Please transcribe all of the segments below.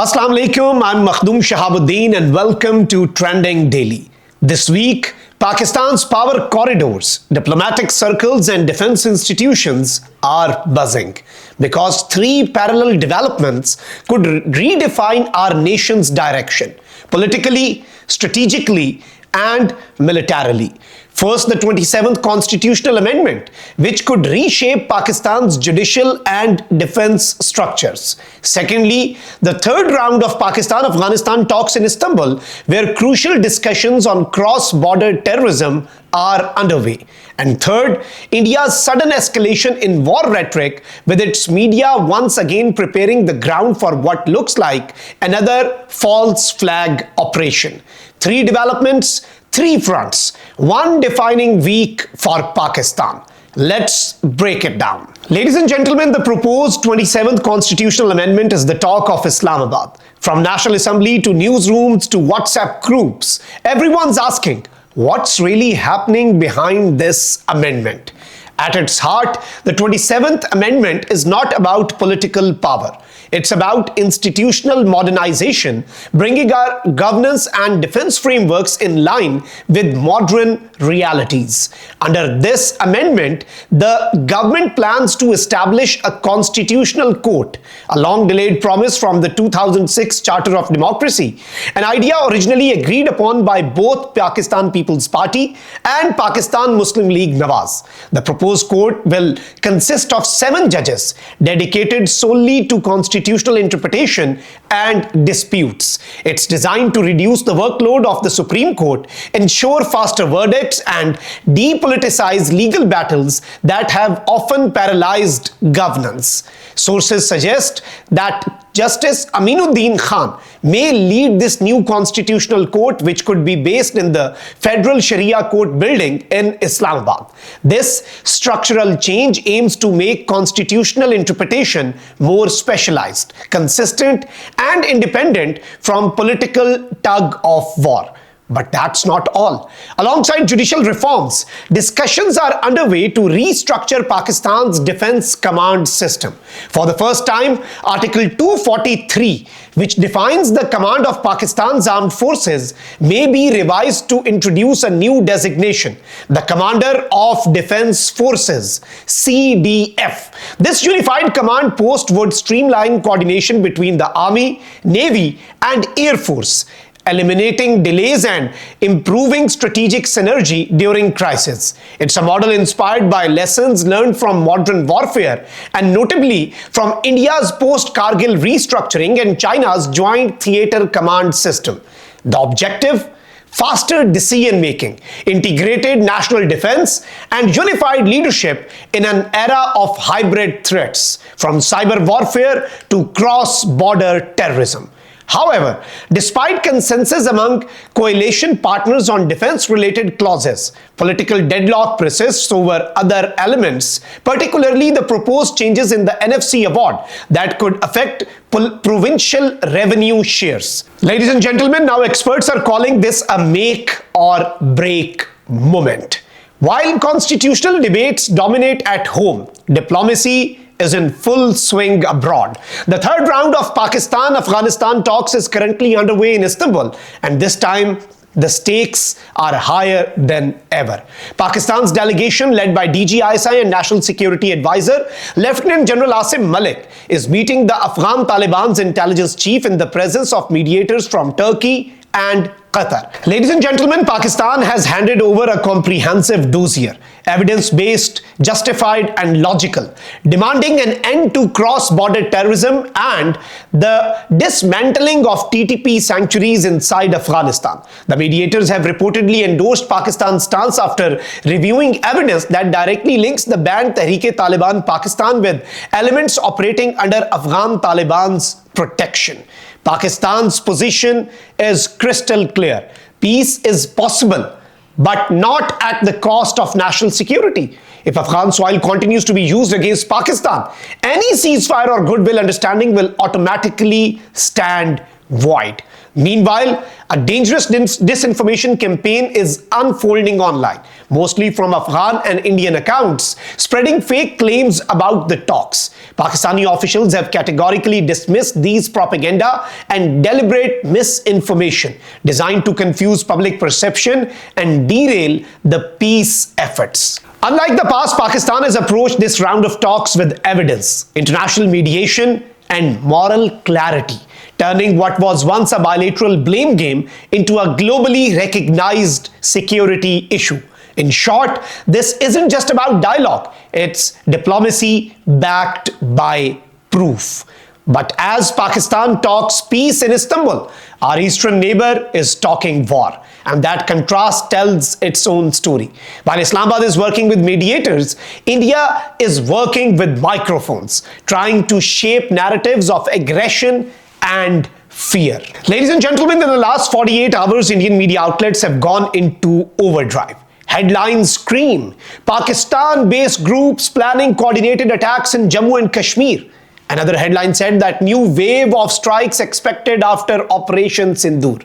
Assalamu alaikum, I'm Makhdoom Shahabududdin and welcome to Trending Daily. This week, Pakistan's power corridors, diplomatic circles and defense institutions are buzzing because three parallel developments could redefine our nation's direction, politically, strategically, and militarily. First, the 27th Constitutional Amendment, which could reshape Pakistan's judicial and defense structures. Secondly, the third round of Pakistan-Afghanistan talks in Istanbul, where crucial discussions on cross-border terrorism are underway. And third, India's sudden escalation in war rhetoric, with its media once again preparing the ground for what looks like another false flag operation. Three developments, three fronts, one defining week for Pakistan. Let's break it down. Ladies and gentlemen, the proposed 27th Constitutional Amendment is the talk of Islamabad. From National Assembly to newsrooms to WhatsApp groups, everyone's asking, what's really happening behind this amendment? At its heart, the 27th Amendment is not about political power. It's about institutional modernization, bringing our governance and defense frameworks in line with modern realities. Under this amendment, the government plans to establish a constitutional court, a long-delayed promise from the 2006 Charter of Democracy, an idea originally agreed upon by both Pakistan People's Party and Pakistan Muslim League Nawaz. The proposed court will consist of 7 judges dedicated solely to constitutional interpretation and disputes. It's designed to reduce the workload of the Supreme Court, ensure faster verdicts, and depoliticize legal battles that have often paralyzed governance. Sources suggest that Justice Aminuddin Khan may lead this new constitutional court, which could be based in the Federal Sharia Court building in Islamabad. This structural change aims to make constitutional interpretation more specialized, consistent, and independent from political tug of war. But that's not all. Alongside judicial reforms, discussions are underway to restructure Pakistan's defense command system. For the first time, Article 243, which defines the command of Pakistan's armed forces, may be revised to introduce a new designation, the Commander of Defense Forces, CDF. This unified command post would streamline coordination between the Army, Navy, and Air Force, eliminating delays and improving strategic synergy during crisis. It's a model inspired by lessons learned from modern warfare and notably from India's post-Kargil restructuring and China's joint theater command system. The objective? Faster decision-making, integrated national defense, and unified leadership in an era of hybrid threats, from cyber warfare to cross-border terrorism. However, despite consensus among coalition partners on defense-related clauses, political deadlock persists over other elements, particularly the proposed changes in the NFC award that could affect provincial revenue shares. Ladies and gentlemen, now experts are calling this a make or break moment. While constitutional debates dominate at home, diplomacy is in full swing abroad. The third round of Pakistan-Afghanistan talks is currently underway in Istanbul, and this time the stakes are higher than ever. Pakistan's delegation, led by DG ISI and National Security Advisor Lieutenant General Asim Malik, is meeting the Afghan Taliban's intelligence chief in the presence of mediators from Turkey and Qatar. Ladies and gentlemen, Pakistan has handed over a comprehensive dossier, evidence-based, justified, and logical, demanding an end to cross-border terrorism and the dismantling of TTP sanctuaries inside Afghanistan. The mediators have reportedly endorsed Pakistan's stance after reviewing evidence that directly links the banned Tehreek-e-Taliban Pakistan with elements operating under Afghan Taliban's protection. Pakistan's position is crystal clear. Peace is possible, but not at the cost of national security. If Afghan soil continues to be used against Pakistan, any ceasefire or goodwill understanding will automatically stand void. Meanwhile, a dangerous disinformation campaign is unfolding online, mostly from Afghan and Indian accounts, spreading fake claims about the talks. Pakistani officials have categorically dismissed these propaganda and deliberate misinformation designed to confuse public perception and derail the peace efforts. Unlike the past, Pakistan has approached this round of talks with evidence, international mediation, and moral clarity, turning what was once a bilateral blame game into a globally recognized security issue. In short, this isn't just about dialogue, it's diplomacy backed by proof. But as Pakistan talks peace in Istanbul, our eastern neighbor is talking war. And that contrast tells its own story. While Islamabad is working with mediators, India is working with microphones, trying to shape narratives of aggression and fear. Ladies and gentlemen, in the last 48 hours, Indian media outlets have gone into overdrive. Headlines scream, Pakistan-based groups planning coordinated attacks in Jammu and Kashmir. Another headline said that new wave of strikes expected after Operation Sindoor.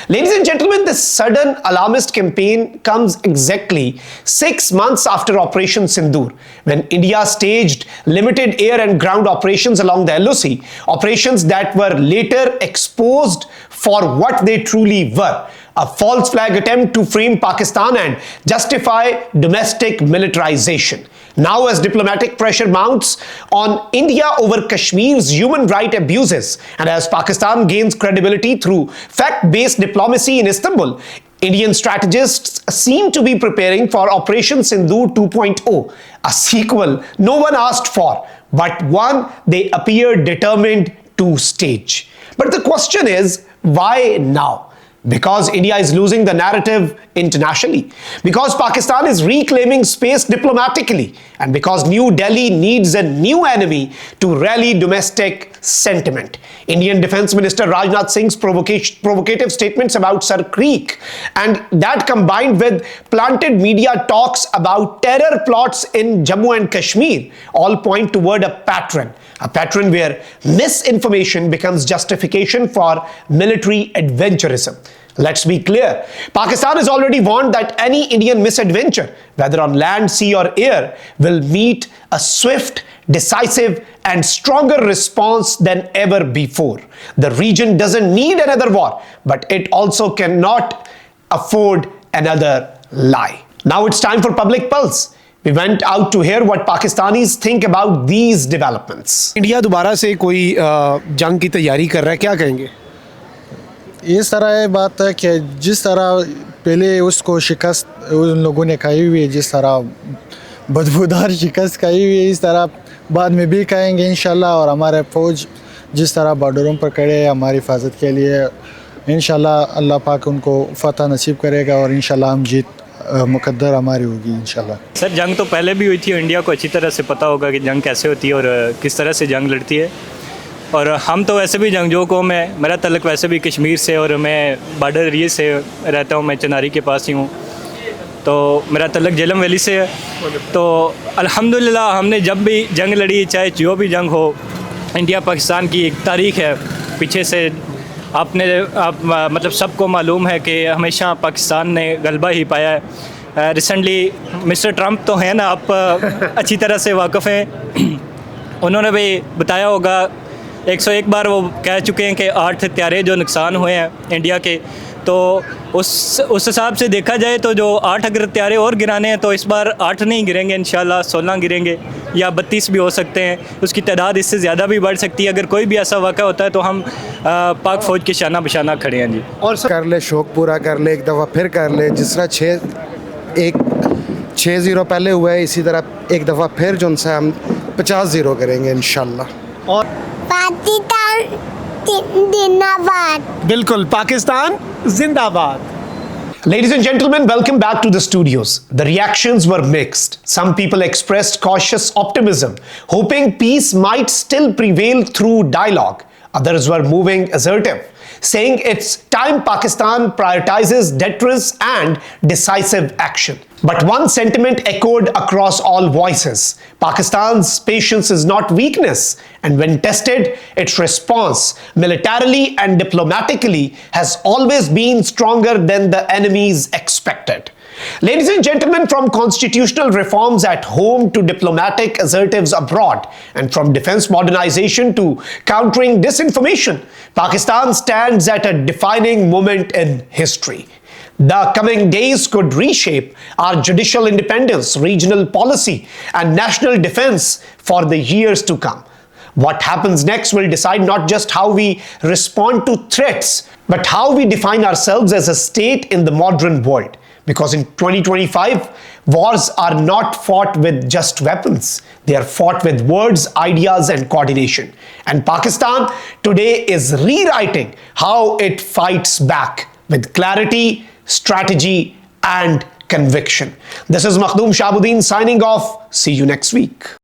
Ladies and gentlemen, this sudden alarmist campaign comes exactly 6 months after Operation Sindoor, when India staged limited air and ground operations along the LOC, operations that were later exposed for what they truly were: a false flag attempt to frame Pakistan and justify domestic militarization. Now, as diplomatic pressure mounts on India over Kashmir's human rights abuses, and as Pakistan gains credibility through fact-based diplomacy in Istanbul, Indian strategists seem to be preparing for Operation Sindoor 2.0, a sequel no one asked for, but one they appear determined to stage. But the question is, why now? Because India is losing the narrative internationally, because Pakistan is reclaiming space diplomatically, and because New Delhi needs a new enemy to rally domestic sentiment. Indian Defense Minister Rajnath Singh's provocative statements about Sar Creek, and that combined with planted media talks about terror plots in Jammu and Kashmir, all point toward a pattern where misinformation becomes justification for military adventurism. Let's be clear, Pakistan has already warned that any Indian misadventure, whether on land, sea or air, will meet a swift, decisive and stronger response than ever before. The region doesn't need another war, but it also cannot afford another lie. Now it's time for Public Pulse. We went out to hear what Pakistanis think about these developments. India दोबारा से कोई जंग की तैयारी कर रहा है, क्या कहेंगे? इस तरह बात है कि जिस तरह पहले उसको शिकस्त उन लोगों ने खाई हुई है, जिस तरह बदबूदार शिकस्त खाई हुई है, इस तरह बाद में भी खाएंगे इंशाल्लाह। और हमारे फ़ौज जिस तरह बॉर्डरों पर खड़े है हमारी हिफाजत के लिए, इंशाल्लाह अल्लाह पाक उनको फ़तह नसीब करेगा और इंशाल्लाह हम जीत मुकद्दर हमारी होगी इंशाल्लाह। सर, जंग तो पहले भी हुई थी, इंडिया को अच्छी तरह से पता होगा कि जंग कैसे होती है और किस तरह से जंग लड़ती है। और हम तो वैसे भी जंगजू कौम है, मेरा तल्लुक़ वैसे भी कश्मीर से और मैं बॉर्डर एरिए से रहता हूँ, मैं चनारी के पास ही हूँ, तो मेरा तल्लुक़ झेलम वैली से है। तो अल्हम्दुलिल्लाह हमने जब भी जंग लड़ी, चाहे जो भी जंग हो, इंडिया पाकिस्तान की एक तारीख़ है पीछे से। मतलब सबको मालूम है कि हमेशा पाकिस्तान ने गलबा ही पाया है। रिसेंटली मिस्टर ट्रंप तो हैं ना, आप अच्छी तरह से वाकिफ़ हैं, उन्होंने भी बताया होगा, 101 बार वो कह चुके हैं कि 8 हत्यारे जो नुकसान हुए हैं इंडिया के, तो उस हिसाब से देखा जाए तो जो 8 अगर हत्यारे और गिराने हैं तो इस बार 8 नहीं गिरेंगे इंशाल्लाह, 16 गिरेंगे या 32 भी हो सकते हैं, उसकी तादाद इससे ज़्यादा भी बढ़ सकती है। अगर कोई भी ऐसा वाक़ा होता है तो हम पाक फ़ौज के शाना बशाना खड़े हैं जी। और कर ले, शौक़ पूरा कर ले, एक दफ़ा फिर कर ले, जिस तरह 6-0 पहले हुआ है, इसी तरह एक दफ़ा फिर जो उनसे हम 50-0 करेंगे इंशाल्लाह। और पाकिस्तान जिंदाबाद। बिल्कुल, पाकिस्तान जिंदाबाद। Ladies and gentlemen, welcome back to the studios. The reactions were mixed. Some people expressed cautious optimism, hoping peace might still prevail through dialogue. Others were moving assertive, saying it's time Pakistan prioritizes deterrence and decisive action. But one sentiment echoed across all voices. Pakistan's patience is not weakness, and when tested, its response, militarily and diplomatically, has always been stronger than the enemies expected. Ladies and gentlemen, from constitutional reforms at home to diplomatic assertives abroad, and from defense modernization to countering disinformation, Pakistan stands at a defining moment in history. The coming days could reshape our judicial independence, regional policy, and national defense for the years to come. What happens next will decide not just how we respond to threats, but how we define ourselves as a state in the modern world. Because in 2025, wars are not fought with just weapons. They are fought with words, ideas, and coordination. And Pakistan today is rewriting how it fights back with clarity, strategy, and conviction. This is Makhdoom Shahabududdin signing off. See you next week.